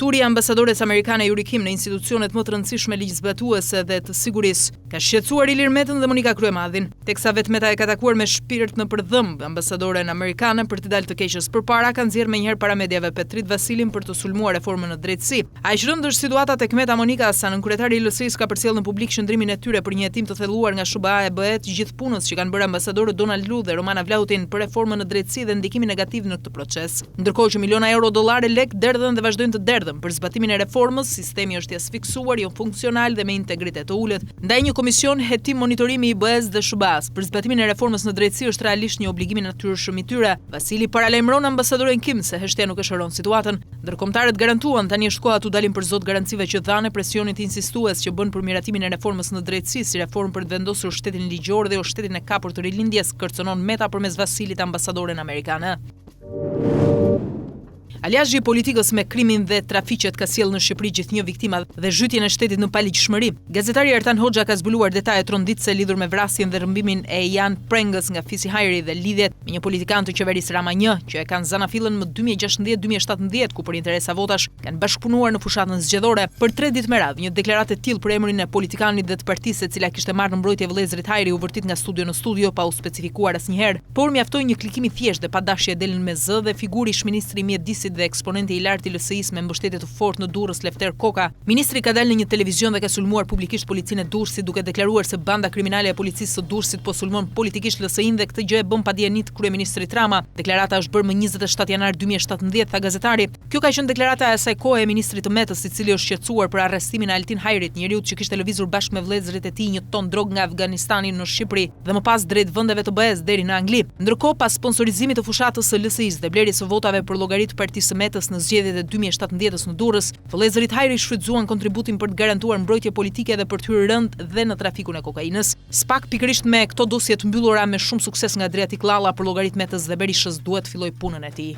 Futuri i ambasadores amerikane Yuri Kim në institucionet më të rëndësishme ligjzbatuese dhe të sigurisë ka shqetësuar Ilir Metën dhe Monika Kryemadhin, teksa vetë Meta e ka takuar me shpirt në përdhëmb ambasadoren amerikane për të dalë të keqës përpara, ka nxjerrë menjëherë para mediave Petrit Vasilin për të sulmuar reformën në drejtësi. Aq rëndë është situata tek Meta Monika sa nën kryetari i LSI-s ka përcjellë në publik shëndrimin e tyre për një hetim të thelluar nga SBA e BE-t gjithë punës që kanë bërë ambasadorët Donald Lu dhe Romana Vlautin për reformën në drejtësi dhe ndikimin negativ në këtë proces. Ndërkohë që miliona euro dollare lek derdhen dhe vazhdojnë të derdhen për zbatimin e reformës, sistemi është i asfiksuar, jo funksional dhe me integritet të ulët. Ndaj një komision hetim monitorimi i BE-s dhe SBA-s për zbatimin e reformës në drejtësi është realisht një obligim i natyrshëm i tyre. Vasili paralajmëron ambasadoren Kim se heshtja nuk e shëron situatën. Ndërkombëtarët garantuan tani është koha tu dalin për zot garancive që dhanë presionit insistues që bën për miratimin e reformës në drejtësi si reformë për të vendosur shtetin ligjor dhe shtetin e kapur të rilindjes, kërcënon Meta përmes Vasilit ambasadoren amerikane. Aliazhi i politikës me krimin dhe trafiqet ka sjellë në Shqipëri gjithnjë viktima dhe zhytjen e shtetit në paligjshmëri. Gazetari Ertan Hoxha ka zbuluar detaje tronditëse lidhur me vrasjen dhe rrëmbimin e Jan Prengës nga Fisi Hajri dhe lidhjet me një politikan të qeverisë Rama 1, që e kanë zanafillën më 2016-2017, ku për interesa votash kanë bashkëpunuar në fushatën zgjedhore. Për 3 ditë me radhë, një deklaratë e tillë për emrin e politikanit dhe të partisë e cila kishte marrë në mbrojtje vëllezërit Hajri u vërtit nga studio në studio pa u specifikuar asnjëherë, por mjaftoi një klikim i thjeshtë dhe pa dashje delën me zë dhe figuri ish ministri i mjedisit dhe eksponenti i lartë i LSI-s me mbështetje të fortë në Durrës Lefter Koka. Ministri ka dalë në një televizion dhe ka sulmuar publikisht policinë e Durrësit duke deklaruar se banda kriminale e policisë së Durrësit po sulmon politikisht LSI-n dhe këtë gjë e bën pa dijenit kryeministrit Rama. Deklarata është bërë më 27 janar 2017, tha gazetari. Kjo ka qenë deklarata e asaj kohe e ministrit të Metës, i cili është shqetësuar për arrestimin e Altin Hajrit, njeriu që kishte lëvizur bashkë me vëllezërit e tij një ton drogë nga Afganistani në Shqipëri dhe më pas drejt vendeve të BE-s deri në Angli. Ndërkohë, pas sponsorizimit të fushatës së LSI-s dhe blerjes së votave për llogaritë partisë së Metës në zgjedhjet e 2017 në Durrës, vëllezërit Hajri shfrytzuan kontributin për të garantuar mbrojtje politike dhe për të hyrë rënd dhe në trafikun e kokainës. SPAK pikërisht me këto dosje të mbyllura me shumë sukses nga Adriatik Llalla për llogaritë Metës dhe Berishës duhet filloj punën e tij.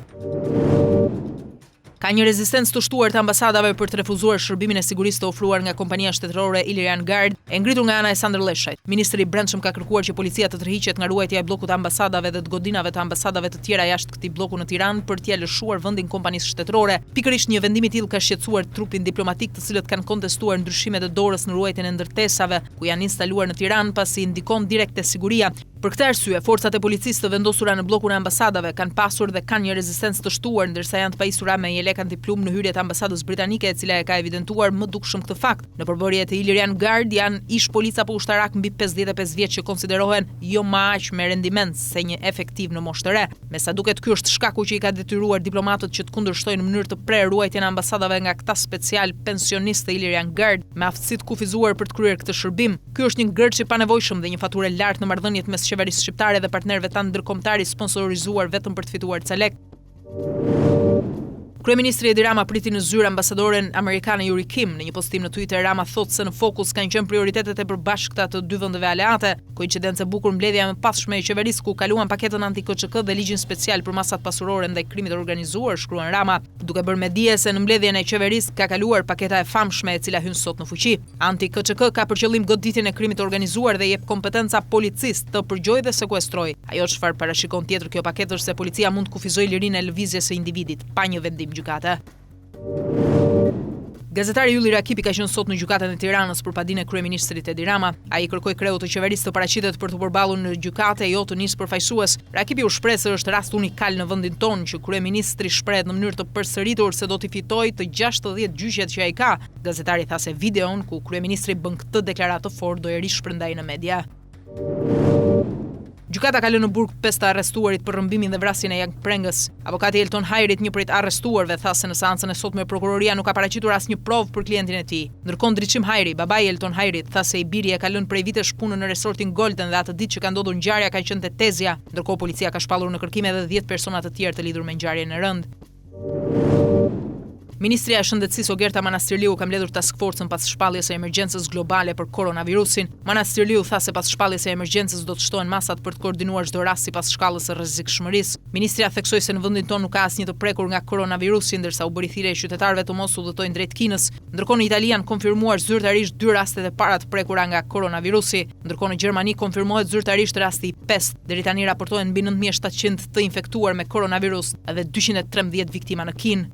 Ka një rezistencë të shtuar të ambasadave për të refuzuar shërbimin e sigurisë të ofruar nga kompania shtetërore Ilirian Guard, e ngritur nga ana e Sandër Leshajt. Ministri i Brendshëm ka kërkuar që policia të tërhiqet nga ruajtja e bllokut të ambasadave dhe të godinave të ambasadave të tjera jashtë këtij bloku në Tiranë për t'ia lëshuar vendin kompanisë shtetërore. Pikërisht një vendim i tillë ka shqetësuar trupin diplomatik, të cilët kanë kontestuar ndryshimet e dorës në ruajtjen e ndërtesave, ku janë instaluar në Tiranë pasi ndikon direkt te siguria. Për këtë arsye, forcat e policisë të vendosura në bllokun e ambasadave kanë pasur dhe kanë një rezistencë të shtuar, ndërsa janë të pajisura me një lek antiplum në hyrjet e ambasadës britanike, e cila e ka evidentuar më dukshëm këtë fakt. Në përbërje të Ilirian Guard janë ish polica po ushtarak mbi 55 vjeç që konsiderohen jo më aq me rendiment se një efektiv në moshë të re. Me sa duket, ky është shkaku që i ka detyruar diplomatët që të kundërshtojnë në mënyrë të prerë ruajtjen e ambasadave nga këta special pensionistë të Ilirian Guard me aftësi të kufizuar për të kryer këtë shërbim. Ky është një gërç i panevojshëm dhe një faturë lartë në marrëdhëniet mes qeverisë shqiptare dhe partnerëve tanë ndërkombëtar sponsorizuar vetëm për të fituar ca lek. Kryeministri Edi Rama priti në zyrë ambasadoren amerikane Yuri Kim. Në një postim në Twitter, Rama thotë se në fokus kanë qenë prioritetet e përbashkëta të dy vendeve aleate. Koincidencë e bukur mbledhja e mëpasshme e qeverisë ku kaluan paketën anti-KÇK dhe ligjin special për masat pasurore ndaj krimit të organizuar, shkruan Rama, duke bërë me dije se në mbledhjen e qeverisë ka kaluar paketa e famshme e cila hyn sot në fuqi. Anti-KÇK ka për qëllim goditjen e krimit të organizuar dhe jep kompetenca policisë të përgjojë dhe sekuestrojë. Ajo çfarë parashikon tjetër kjo paketë është se policia mund të kufizojë lirinë e lëvizjes së individit pa një vendim gjykate. Gazetari Ylli Rakipi ka qenë sot në gjykatën e Tiranës për padinë e kryeministrit Edi Rama. Ai kërkoi kreut të qeverisë të paraqitet për të përballur në gjykate, jo të nisë përfaqësues. Rakipi u shpreh se është rast unikal në vendin tonë që kryeministri shprehet në mënyrë të përsëritur se do t'i fitojë të 60 gjyqet që ai ka. Gazetari tha se videon ku kryeministri bën këtë deklaratë fort do e rishpërndajë në media. Gjykata ka lënë në burg 5 të arrestuarit për rrëmbimin dhe vrasjen e Jan Prengës. Avokati Elton Hajrit, një prej të arrestuarve, tha se në seancën e sotme prokuroria nuk ka paraqitur asnjë provë për klientin e tij. Ndërkohë Ndriçim Hajri, babai i Elton Hajrit, tha se i biri e ka lënë prej vitesh punën në resortin Golden dhe atë ditë që ka ndodhur ngjarja ka qenë te Tezja. Ndërkohë policia ka shpallur në kërkim edhe 10 persona të tjerë të lidhur me ngjarjen e rëndë. Ministria e Shëndetësisë Ogerta Manastirliu ka mbledhur task forcën pas shpalljes së emergjencës globale për koronavirusin. Manastirliu tha se pas shpalljes së emergjencës do të shtohen masat për të koordinuar çdo rast sipas shkallës së rrezikshmërisë. Ministria theksoi se në vendin tonë nuk ka asnjë të prekur nga koronavirusi, ndërsa u bëri thirrje qytetarëve të mos udhëtojnë drejt Kinës. Ndërkohë në Itali janë konfirmuar zyrtarisht 2 rastet e para të prekura nga koronavirusi. Ndërkohë në Gjermani konfirmohet zyrtarisht rasti 5. Deri tani raportohen mbi 9700 të infektuar me koronavirus dhe 213 viktima në Kinë.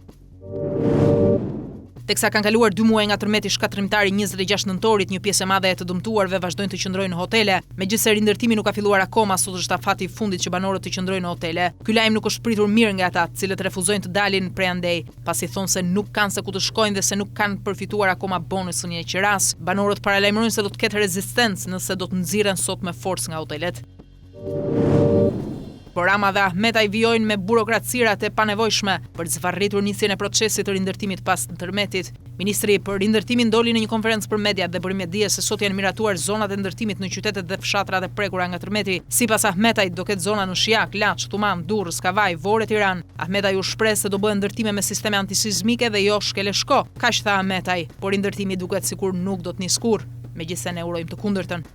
Teksa kanë kaluar 2 muaj nga tërmeti shkatrimtari 26 nëntorit, një pjesë e madhe e të dëmtuarve vazhdojnë të qëndrojnë në hotele. Megjithëse rindërtimi nuk ka filluar akoma, sot është afati i fundit që banorët të qëndrojnë në hotele. Ky lajm nuk është pritur mirë nga ata, të cilët refuzojnë të dalin prej andej, pasi thonë se nuk kanë se ku të shkojnë dhe se nuk kanë përfituar akoma bonusin e qiras. Banorët paralajmërojnë se do të ketë rezistencë nëse do të nxirren sot me forcë nga hotelet. Por Rama dhe Ahmetaj vijojnë me burokracirat e panevojshme për të zvarritur nisjen e procesit të rindërtimit pas tërmetit. Ministri për rindërtimin doli në një konferencë për media dhe bëri me dije se sot janë miratuar zonat e ndërtimit në qytetet dhe fshatrat e prekura nga tërmeti. Sipas Ahmetajt, do ketë zona në Shijak, Laç, Tuman, Durrës, Kavaj, Vore, Tiranë. Ahmetaj u shpreh se do bëhen ndërtime me sisteme antisizmike dhe jo shkeleshko. Kaq tha Ahmetaj, por rindërtimi duket sikur nuk do të nisë kurrë, megjithëse ne urojmë të kundërtën.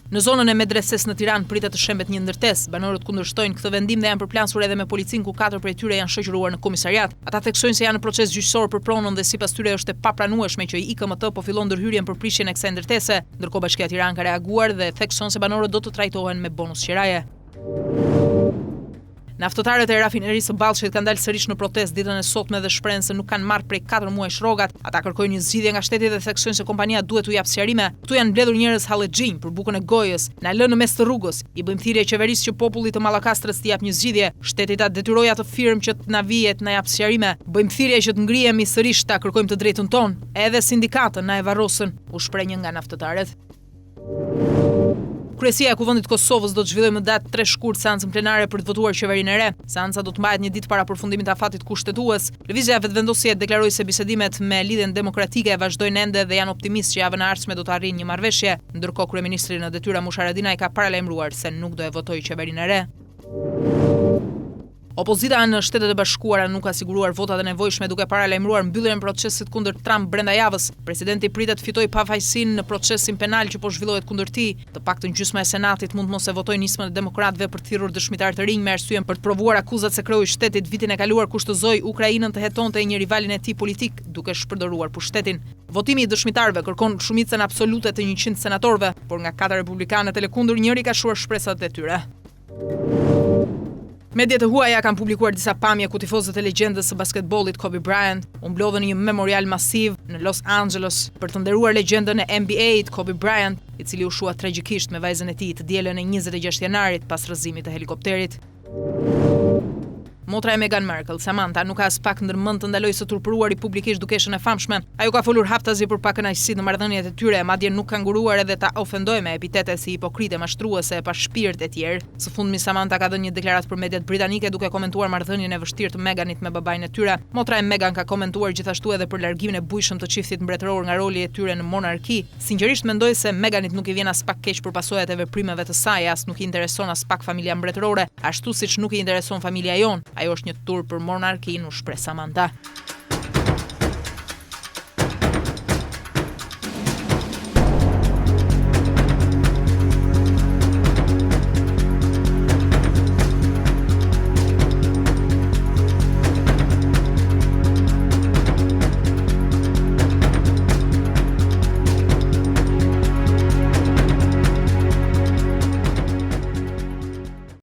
Në zonën e medreses në Tiranë pritet të shembet një ndërtesë. Banorët kundërshtojnë këtë vendim dhe janë përplasur edhe me policinë, ku 4 prej tyre janë shoqëruar në komisariat. Ata theksojnë se janë në proces gjyqësor për pronën dhe sipas tyre është e papranueshme që IKMT po fillon ndërhyrjen për prishjen e kësaj ndërtese. Ndërkohë Bashkia e Tiranës ka reaguar dhe thekson se banorët do të trajtohen me bonus qiraje. Naftotarët e rafinerisë së Ballshit kanë dalë sërish në protestë ditën e sotme dhe shprehen se nuk kanë marrë prej 4 muajsh rrogat. Ata kërkojnë një zgjidhje nga shteti dhe theksojnë se kompania duhet t'u jap sqarime. Ktu janë mbledhur njerëz hallexhinj për bukën e gojës, na lënë në mes të rrugës. I bëjmë thirrje qeverisë që populli të Mallakastrës t'i jap një zgjidhje. Shteti ta detyroi atë firmë që na vihet na jap sqarime. Bëjmë thirrje që të ngrihemi sërish, ta kërkojmë të drejtën tonë. Edhe sindikatën na e varrosin, u shpreh një nga naftotarët. Kryesia e Kuvendit të Kosovës do të zhvillojë më datë 3 shkurt seancën plenare për të votuar qeverinë e re. Seanca do të mbahet një ditë para përfundimit të afatit kushtetues. Lëvizja vetëvendosje deklaroi se bisedimet me lidhjen demokratike vazhdojnë ende dhe janë optimist që javën e ardhshme do të arrijnë një marrëveshje, ndërkohë kryeministri në detyra Mush Haradinaj ka paralajmëruar se nuk do e votojë qeverinë e re. Opozita në Shtetet e Bashkuara nuk ka siguruar votat e nevojshme duke paralajmëruar mbylljen e procesit kundër Trump brenda javës. Presidenti pritet të fitojë pafajësinë në procesin penal që po zhvillohet kundër tij. Të paktën gjysma e Senatit mund mos e votojë nismën e demokratëve për të thirrur dëshmitar të rinj me arsyeën për të provuar akuzat se kreu i shtetit vitin e kaluar kushtozoi Ukrainën të hetonte një rivalin e tij politik duke shpërdoruar pushtetin. Votimi i dëshmitarëve kërkon shumicën absolute të 100 senatorëve, por nga 4 republikanët e lëkundur njëri ka shuar shpresat e tyre. Mediat e huaja kanë publikuar disa pamje ku tifozët e legjendës së basketbollit Kobe Bryant u mblodhën në një memorial masiv në Los Angeles për të nderuar legjendën e NBA-t Kobe Bryant, i cili u shua tragjikisht me vajzën e tij të dielën e 26 janarit pas rrëzimit të helikopterit. Motra e Meghan Markle, Samantha, nuk ka as pak ndërmend të ndalojë së turpuruari publikisht dukeshën e famshme. Ajo ka folur haptazi për pakënaqësitë në marrëdhëniet e tyre, madje nuk ka nguruar edhe ta ofendojë me epitete si hipokrite, mashtruese, pa shpirt e tjerë. Së fundmi Samantha ka dhënë një deklaratë për mediat britanike duke komentuar marrëdhënien e vështirë të Meghanit me babain e tyre. Motra e Meghan ka komentuar gjithashtu edhe për largimin e bujshëm të çiftit mbretëror nga roli i tyre në monarki. Sinqerisht mendoj se Meghanit nuk i vjen as pak keq për pasojat e veprimeve të saj, as nuk i intereson as pak familja mbretërore, ashtu siç nuk i intereson familja jon. Ajo është një turp për monarkinë, u shpreh Samantha.